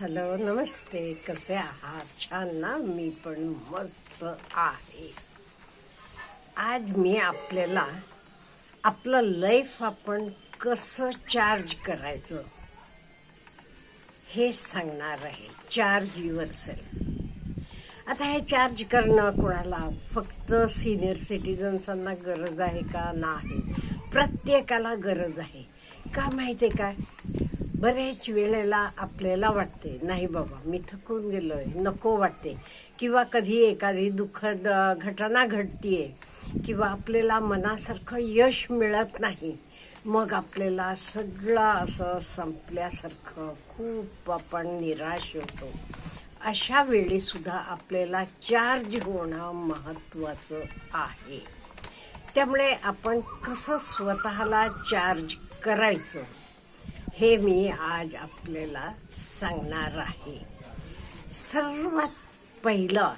Hello, नमस्ते. कसे आहात? छान ना? मी पण मस्त आहे. आज मी आपल्याला आपलं लाईफ आपण कसं चार्ज करायचं हे सांगणार आहे. Charge yourself. आता हे चार्ज करणं कोणाला फक्त सिनियर सिटीजन्सांना गरज आहे का? नाही, प्रत्येकाला गरज आहे. का माहिती आहे का? बऱ्याच वेळेला आपल्याला वाटते नाही बाबा मी थकून गेलोय, नको वाटते, किंवा कधी एखादी दुःखद घटना घडतीये किंवा आपल्याला मनासारखं यश मिळत नाही, मग आपल्याला सगळं असं संपल्यासारखं खूप आपण निराश होतो. अशा वेळी सुद्धा आपल्याला चार्ज होणं महत्वाचं आहे. त्यामुळे आपण कसं स्वतःला चार्ज करायचं हे मी आज आपल्याला सांगणार आहे. सर्वात पहिलं,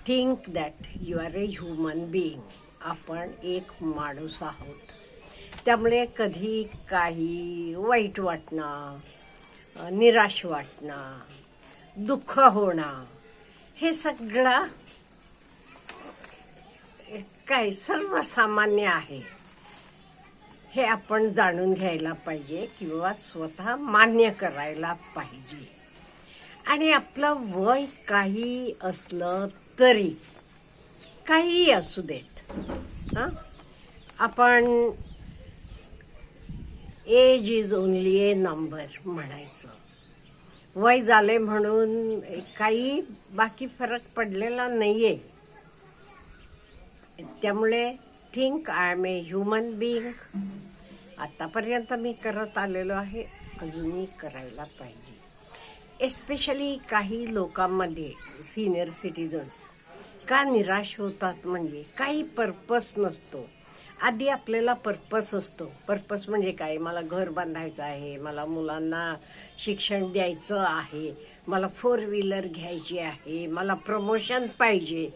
think that you are a human being. आपण एक माणूस आहोत. त्यामुळे कधी काही वाईट वाटणं, निराश वाटणं, दुःख होणं हे सगळं काय सर्वसामान्य आहे. हे आपण जाणून घ्यायला पाहिजे किंवा स्वतः मान्य करायला पाहिजे. आणि आपलं वय काही असलं तरी, काहीही असू देत, आपण age is only a number म्हणायचं. वय झाले म्हणून काही बाकी फरक पडलेला नाहीये. त्यामुळे think I am a human being. आतापर्यंत मी करत आलेलो आहे, अजूनही करायला पाहिजे. एस्पेशली काही लोकांमध्ये सिनियर सिटीजन्स का निराश होतात म्हणजे काही पर्पस नसतो. आधी आपल्याला पर्पस असतो. पर्पस म्हणजे काय? मला घर बांधायचं आहे, मला मुलांना शिक्षण द्यायचं आहे, मला 4 व्हीलर घ्यायची आहे, मला प्रमोशन पाहिजे,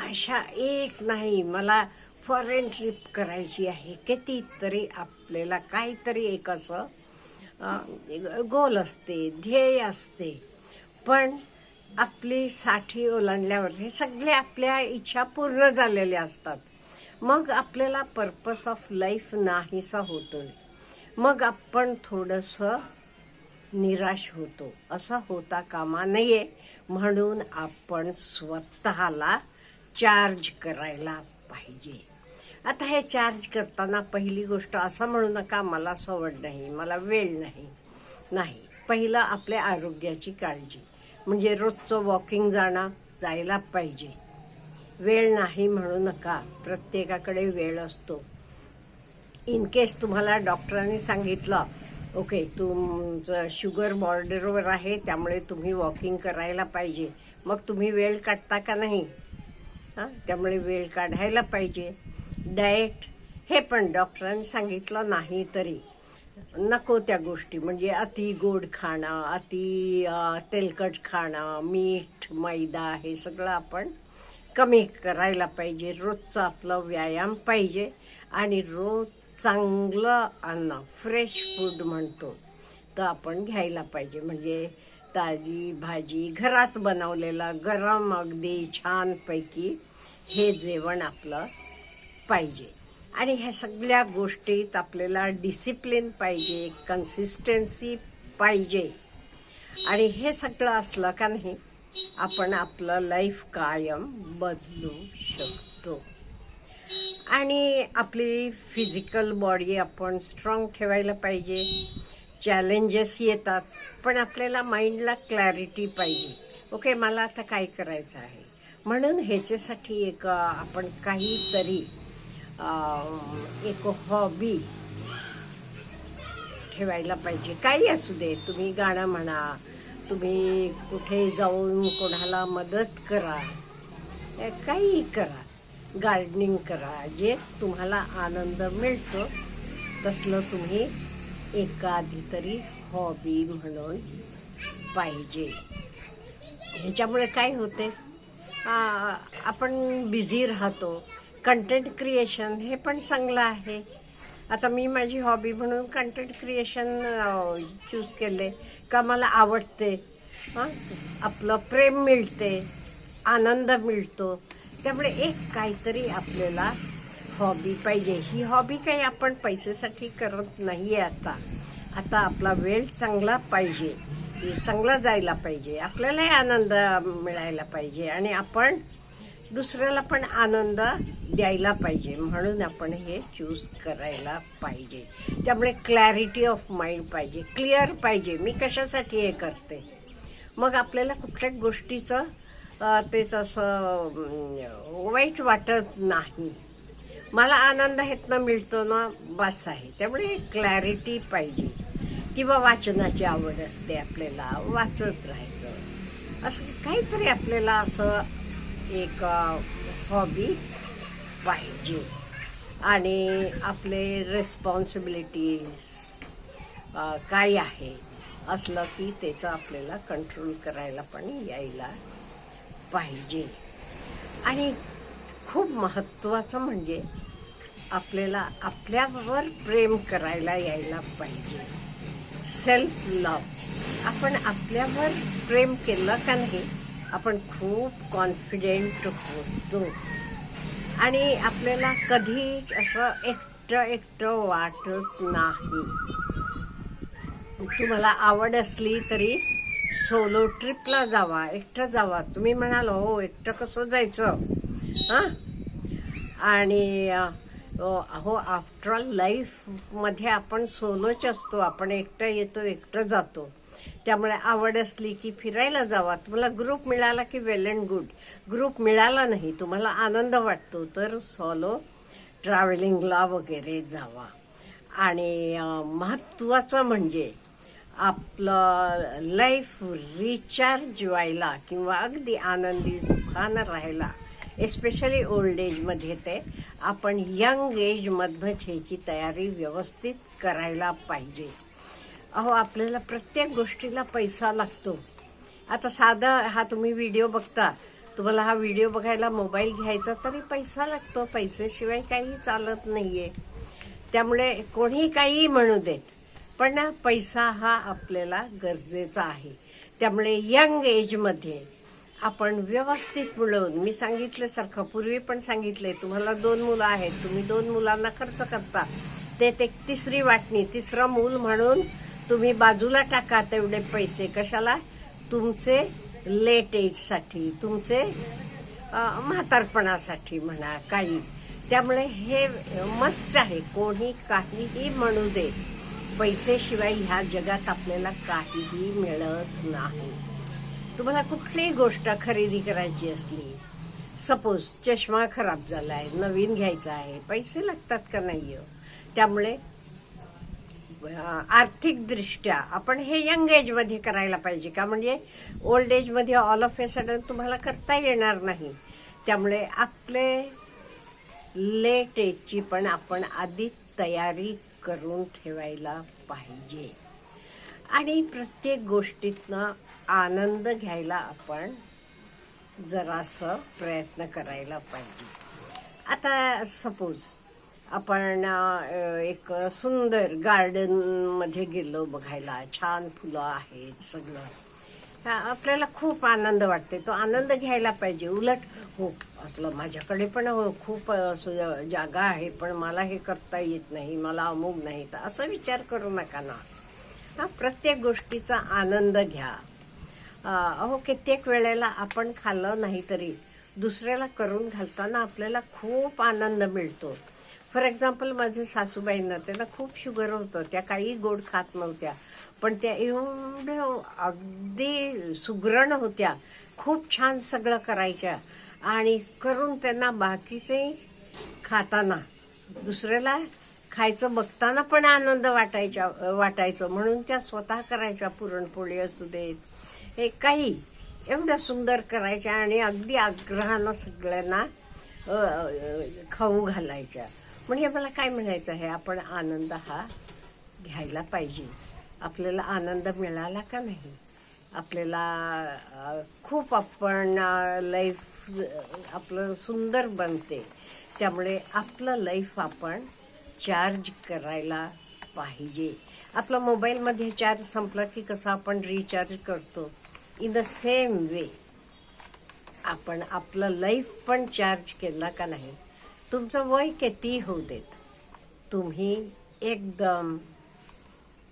अशा एक नाही, मला फॉरेन ट्रिप करायची आहे. कितीतरी आपल्याला काहीतरी एक असं गोल असते, ध्येय असते. पण आपली 60 ओलांडल्यावर हे सगळे आपल्या इच्छा पूर्ण झालेल्या असतात. मग आपल्याला पर्पस ऑफ लाईफ नाहीसा होतोय. मग आपण थोडंसं निराश होतो. असं होता कामा नये. म्हणून आपण स्वतःला चार्ज करायला पाहिजे. आता हे चार्ज करताना पहिली गोष्ट असं म्हणू नका मला सवड नाही, मला वेळ नाही. नाही, पहिलं आपल्या आरोग्याची काळजी म्हणजे रोजचं वॉकिंग जायला पाहिजे. वेळ नाही म्हणू नका, प्रत्येकाकडे वेळ असतो. इन केस तुम्हाला डॉक्टरांनी सांगितलं ओके तुमचं शुगर बॉर्डरवर आहे त्यामुळे तुम्ही वॉकिंग करायला पाहिजे, मग तुम्ही वेळ काढता का नाही? त्यामुळे वेळ काढायला पाहिजे. डाएट हे पण डॉक्टरांनी सांगितलं नाही तरी नको त्या गोष्टी म्हणजे अति गोड खाणं, अति तेलकट खाणं, मीठ, मैदा हे सगळं आपण कमी करायला पाहिजे. रोजचं आपलं व्यायाम पाहिजे आणि रोज चांगलं अन्न, फ्रेश फूड म्हणतो तर आपण घ्यायला पाहिजे. म्हणजे ताजी भाजी, घरात बनवलेलं गरम अगदी छानपैकी हे जेवण आपलं पाहिजे. आणि ह्या सगळ्या गोष्टीत आपल्याला डिसिप्लिन पाहिजे, कन्सिस्टन्सी पाहिजे. आणि हे सगळं असलं का नाही आपण आपलं लाईफ कायम बदलू शकतो. आणि आपली फिजिकल बॉडी आपण स्ट्रॉंग ठेवायला पाहिजे. चॅलेंजेस येतात पण आपल्याला माइंडला क्लॅरिटी पाहिजे. ओके मला आता काय करायचं आहे, म्हणून ह्याच्यासाठी एक आपण काहीतरी एक हॉबी ठेवायला पाहिजे. काही असू दे, तुम्ही गाणं म्हणा, तुम्ही कुठे जाऊन कोणाला मदत करा, काही करा, गार्डनिंग करा, जे तुम्हाला आनंद मिळतो तसलं तुम्ही एखादी तरी हॉबी म्हणून पाहिजे. ह्याच्यामुळे काय होते, आपण बिझी राहतो. कंटेंट क्रिएशन हे पण चांगलं आहे. आता मी माझी हॉबी म्हणून कंटेंट क्रिएशन चूज केले का मला आवडते. आपलं प्रेम मिळते, आनंद मिळतो. त्यामुळे एक काहीतरी आपल्याला हॉबी पाहिजे. ही हॉबी काही आपण पैसेसाठी करत नाहीये. आता आपला वेळ चांगला पाहिजे, चांगला जायला पाहिजे, आपल्यालाही आनंद मिळायला पाहिजे आणि आपण दुसऱ्याला पण आनंद द्यायला पाहिजे. म्हणून आपण हे चूज करायला पाहिजे. त्यामुळे क्लॅरिटी ऑफ माइंड पाहिजे, क्लिअर पाहिजे मी कशासाठी हे करते. मग आपल्याला कुठल्याच गोष्टीचं ते तसं वाईट वाटत नाही. मला आनंद ह्यातनं मिळतो ना, बस आहे. त्यामुळे क्लॅरिटी पाहिजे. किंवा वाचनाची आवड असते आपल्याला, वाचत राहायचं, असं काहीतरी आपल्याला असं एक हॉबी पाहिजे. आणि आपले रिस्पॉन्सिबिलिटीज काय आहे असलं की त्याचं आपल्याला कंट्रोल करायला पण यायला पाहिजे. आणि खूप महत्त्वाचं म्हणजे आपल्याला आपल्यावर प्रेम करायला यायला पाहिजे. Self love. आपण आपल्यावर प्रेम केलं का नाही, आपण खूप कॉन्फिडेंट होतो आणि आपल्याला कधीच असं एकटं वाटत नाही. तुम्हाला आवड असली तरी सोलो ट्रिपला जावा, एकटं जावा. तुम्ही म्हणाल हो एकटं कसं जायचं आणि हो आफ्टर ऑल लाईफमध्ये आपण सोलोच असतो. आपण एकटं येतो, एकटं जातो. त्यामुळे आवड असली की फिरायला जावा. तुम्हाला ग्रुप मिळाला की वेल अँड गुड. ग्रुप मिळाला नाही, तुम्हाला आनंद वाटतो, तर सोलो ट्रॅव्हलिंगला वगैरे जावा. आणि महत्त्वाचं म्हणजे आपलं लाईफ रिचार्ज व्हायला किंवा अगदी आनंदी सुखानं राहायला, एस्पेशली ओल्ड एजमध्ये ते आपण यंग एजमधनंच ह्याची तयारी व्यवस्थित करायला पाहिजे. आपल्याला प्रत्येक गोष्टीला पैसा लागतो. आता साधा हा तुम्ही व्हिडिओ बघता, तुम्हाला हा व्हिडिओ बघायला मोबाईल घ्यायचा तरी पैसा लागतो. पैशाशिवाय काही चालत नाहीये. त्यामुळे कोणी काही म्हणू देत, पण पैसा हा आपल्याला गरजेचा आहे. त्यामुळे यंग एजमध्ये आपण व्यवस्थित मिळवून, मी सांगितल्यासारखं पूर्वी पण सांगितले, तुम्हाला 2 मुलं आहेत, तुम्ही 2 मुलांना खर्च करता, ते तिसरी वाटणी, तिसरं मूल म्हणून तुम्ही बाजूला टाका तेवढे पैसे. कशाला? तुमचे लेट एजसाठी, तुमचे म्हातारपणासाठी म्हणा काही. त्यामुळे हे मस्ट आहे. कोणी काहीही म्हणू दे, पैसेशिवाय ह्या जगात आपल्याला काहीही मिळत नाही. तुम्हाला कुठलीही गोष्ट खरेदी करायची असली, सपोज चष्मा खराब झालाय, नवीन घ्यायचा आहे, पैसे लागतात का नाही? त्यामुळे आर्थिकदृष्ट्या आपण हे यंग एजमध्ये करायला पाहिजे का, म्हणजे ओल्ड एजमध्ये ऑल ऑफ ए सडन तुम्हाला करता येणार नाही. त्यामुळे आपले लेट एजची पण आपण आधी तयारी करून ठेवायला पाहिजे. आणि प्रत्येक गोष्टीतनं आनंद घ्यायला आपण जरासं प्रयत्न करायला पाहिजे. आता सपोज आपण एक सुंदर गार्डन मध्ये गेलो बघायला, छान फुलं आहेत, सगळं आपल्याला खूप आनंद वाटते. तो आनंद घ्यायला पाहिजे. उलट हो असलं माझ्याकडे पण खूप जागा आहे, पण मला हे करता येत नाही, मला अमुक नाही, तर असं विचार करू नका ना. प्रत्येक गोष्टीचा आनंद घ्या. कित्येक वेळेला आपण खाल्लं नाही तरी दुसऱ्याला करून घालताना आपल्याला खूप आनंद मिळतो. फॉर एक्झाम्पल माझे सासूबाईंना, त्यांना खूप शुगर होतं, त्या काही गोड खात नव्हत्या, पण त्या एवढ्या अगदी सुगरण होत्या, खूप छान सगळं करायच्या. आणि करून त्यांना बाकीचे खाताना दुसऱ्याला खायचं बघताना पण आनंद वाटायचं. म्हणून त्या स्वतः करायच्या. पुरणपोळी असू देत, हे काही एवढं सुंदर करायच्या आणि अगदी आग्रहानं सगळ्यांना खाऊ घालायच्या. म्हणजे मला काय म्हणायचं आहे, आपण आनंद हा घ्यायला पाहिजे. आपल्याला आनंद मिळाला का नाही, आपल्याला खूप आपण लाईफ आपलं सुंदर बनते. त्यामुळे आपलं लाईफ आपण चार्ज करायला पाहिजे. आपला मोबाईलमध्ये चार्ज संपला की कसं आपण रिचार्ज करतो, इन द सेम वे आपण आपलं लाईफ पण चार्ज केला का नाही. तुमचं वय किती होऊ देत, तुम्ही एकदम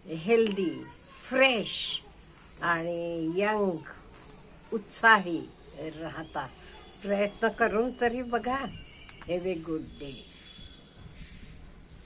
हेल्दी, फ्रेश आणि यंग, उत्साही राहता. प्रयत्न करून तरी बघा. Have a good day.